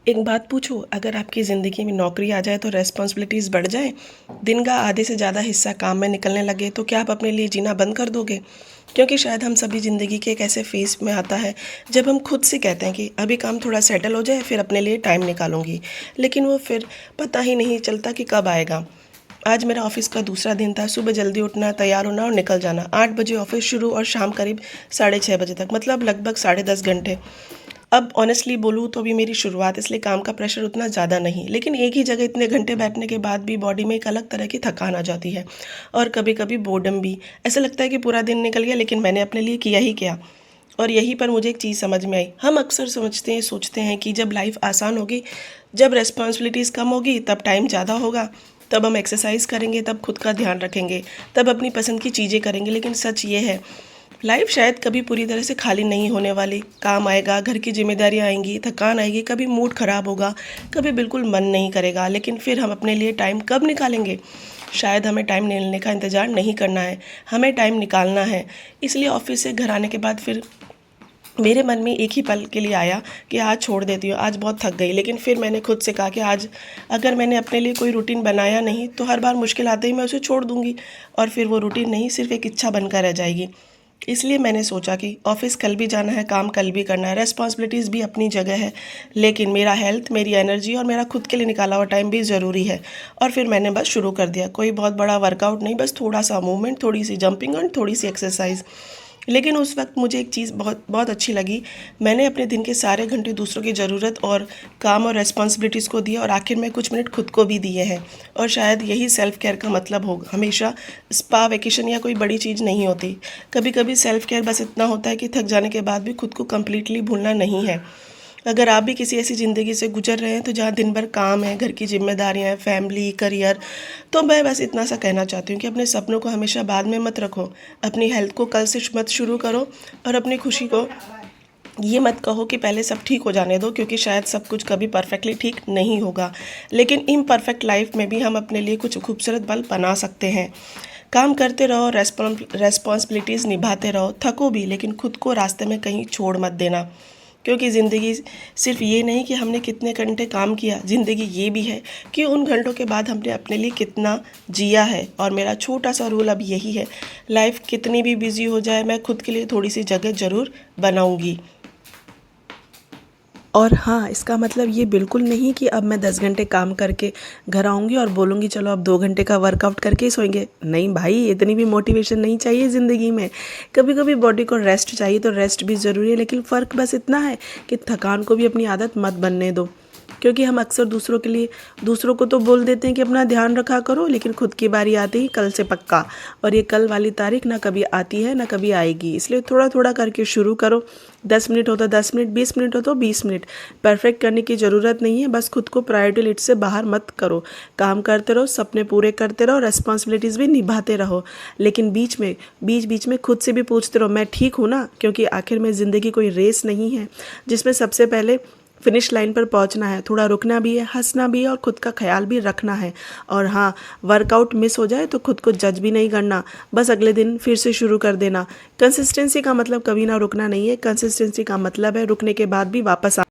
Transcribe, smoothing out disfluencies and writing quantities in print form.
एक बात पूछूँ, अगर आपकी ज़िंदगी में नौकरी आ जाए तो रिस्पॉन्सिबिलिटीज़ बढ़ जाएँ, दिन का आधे से ज़्यादा हिस्सा काम में निकलने लगे, तो क्या आप अपने लिए जीना बंद कर दोगे? क्योंकि शायद हम सभी ज़िंदगी के एक ऐसे फ़ेज़ में आता है, जब हम खुद से कहते हैं कि अभी काम थोड़ा सेटल हो जाए, फिर अपने लिए टाइम निकालूँगी। लेकिन वो फिर पता ही नहीं चलता कि कब आएगा। आज मेरा ऑफ़िस का दूसरा दिन था, सुबह जल्दी उठना, तैयार होना और निकल जाना। 8 बजे ऑफ़िस शुरू और शाम करीब साढ़े 6 बजे तक, मतलब लगभग साढ़े 10 घंटे। अब ऑनेस्टली बोलूँ तो अभी मेरी शुरुआत, इसलिए काम का प्रेशर उतना ज़्यादा नहीं, लेकिन एक ही जगह इतने घंटे बैठने के बाद भी बॉडी में एक अलग तरह की थकान आ जाती है और कभी-कभी बोर्डम भी। ऐसा लगता है कि पूरा दिन निकल गया लेकिन मैंने अपने लिए किया ही क्या? और यहीं पर मुझे एक चीज़ समझ में आई। हम अक्सर समझते हैं, सोचते हैं कि जब लाइफ आसान होगी, जब रिस्पॉन्सिबिलिटीज़ कम होगी, तब टाइम ज़्यादा होगा, तब हम एक्सरसाइज करेंगे, तब खुद का ध्यान रखेंगे, तब अपनी पसंद की चीज़ें करेंगे। लेकिन सच ये है, लाइफ शायद कभी पूरी तरह से खाली नहीं होने वाली। काम आएगा, घर की जिम्मेदारियां आएंगी, थकान आएगी, कभी मूड खराब होगा, कभी बिल्कुल मन नहीं करेगा। लेकिन फिर हम अपने लिए टाइम कब निकालेंगे? शायद हमें टाइम मिलने का इंतज़ार नहीं करना है, हमें टाइम निकालना है। इसलिए ऑफिस से घर आने के बाद फिर मेरे मन में एक ही पल के लिए आया कि आज छोड़ देती हूँ, आज बहुत थक गई। लेकिन फिर मैंने खुद से कहा कि आज अगर मैंने अपने लिए कोई रूटीन बनाया नहीं, तो हर बार मुश्किल आते ही मैं उसे छोड़ दूँगी और फिर वो रूटीन नहीं, सिर्फ एक इच्छा बनकर रह जाएगी। इसलिए मैंने सोचा कि ऑफिस कल भी जाना है, काम कल भी करना है, रेस्पॉन्सिबिलिटीज़ भी अपनी जगह है, लेकिन मेरा हेल्थ, मेरी एनर्जी और मेरा खुद के लिए निकाला हुआ टाइम भी ज़रूरी है। और फिर मैंने बस शुरू कर दिया। कोई बहुत बड़ा वर्कआउट नहीं, बस थोड़ा सा मूवमेंट, थोड़ी सी जंपिंग और थोड़ी सी एक्सरसाइज। लेकिन उस वक्त मुझे एक चीज़ बहुत बहुत अच्छी लगी। मैंने अपने दिन के सारे घंटे दूसरों की ज़रूरत और काम और रेस्पॉन्सिबिलिटीज़ को दिए और आखिर में कुछ मिनट खुद को भी दिए हैं। और शायद यही सेल्फ केयर का मतलब हो। हमेशा स्पा वेकेशन या कोई बड़ी चीज़ नहीं होती। कभी कभी सेल्फ केयर बस इतना होता है कि थक जाने के बाद भी खुद को कम्प्लीटली भूलना नहीं है। अगर आप भी किसी ऐसी ज़िंदगी से गुजर रहे हैं तो जहाँ दिन भर काम है, घर की जिम्मेदारियाँ हैं, फैमिली, करियर, तो मैं बस इतना सा कहना चाहती हूँ कि अपने सपनों को हमेशा बाद में मत रखो। अपनी हेल्थ को कल से मत शुरू करो और अपनी खुशी को ये मत कहो कि पहले सब ठीक हो जाने दो, क्योंकि शायद सब कुछ कभी परफेक्टली ठीक नहीं होगा। लेकिन इम्परफेक्ट लाइफ में भी हम अपने लिए कुछ खूबसूरत पल बना सकते हैं। काम करते रहो, रेस्पॉन्सिबिलिटीज़ निभाते रहो, थको भी, लेकिन खुद को रास्ते में कहीं छोड़ मत देना। क्योंकि ज़िंदगी सिर्फ ये नहीं कि हमने कितने घंटे काम किया, ज़िंदगी ये भी है कि उन घंटों के बाद हमने अपने लिए कितना जिया है। और मेरा छोटा सा रूल अब यही है, लाइफ कितनी भी बिजी हो जाए, मैं खुद के लिए थोड़ी सी जगह ज़रूर बनाऊंगी। और हाँ, इसका मतलब ये बिल्कुल नहीं कि अब मैं 10 घंटे काम करके घर आऊँगी और बोलूँगी चलो अब 2 घंटे का वर्कआउट करके ही सोएंगे। नहीं भाई, इतनी भी मोटिवेशन नहीं चाहिए ज़िंदगी में। कभी कभी बॉडी को रेस्ट चाहिए तो रेस्ट भी ज़रूरी है, लेकिन फ़र्क बस इतना है कि थकान को भी अपनी आदत मत बनने दो। क्योंकि हम अक्सर दूसरों को तो बोल देते हैं कि अपना ध्यान रखा करो, लेकिन खुद की बारी आती ही कल से पक्का। और ये कल वाली तारीख ना कभी आती है ना कभी आएगी। इसलिए थोड़ा थोड़ा करके शुरू करो। 10 मिनट हो तो 10 मिनट, 20 मिनट हो तो 20 मिनट। परफेक्ट करने की ज़रूरत नहीं है, बस खुद को प्रायोरिटी लिस्ट से बाहर मत करो। काम करते रहो, सपने पूरे करते रहो, रेस्पॉन्सिबिलिटीज़ भी निभाते रहो। लेकिन बीच बीच में खुद से भी पूछते रहो, मैं ठीक हूँ ना? क्योंकि आखिर में ज़िंदगी कोई रेस नहीं है जिसमें सबसे पहले फिनिश लाइन पर पहुंचना है। थोड़ा रुकना भी है, हंसना भी है और खुद का ख्याल भी रखना है। और हाँ, वर्कआउट मिस हो जाए तो खुद को जज भी नहीं करना, बस अगले दिन फिर से शुरू कर देना। कंसिस्टेंसी का मतलब कभी ना रुकना नहीं है, कंसिस्टेंसी का मतलब है रुकने के बाद भी वापस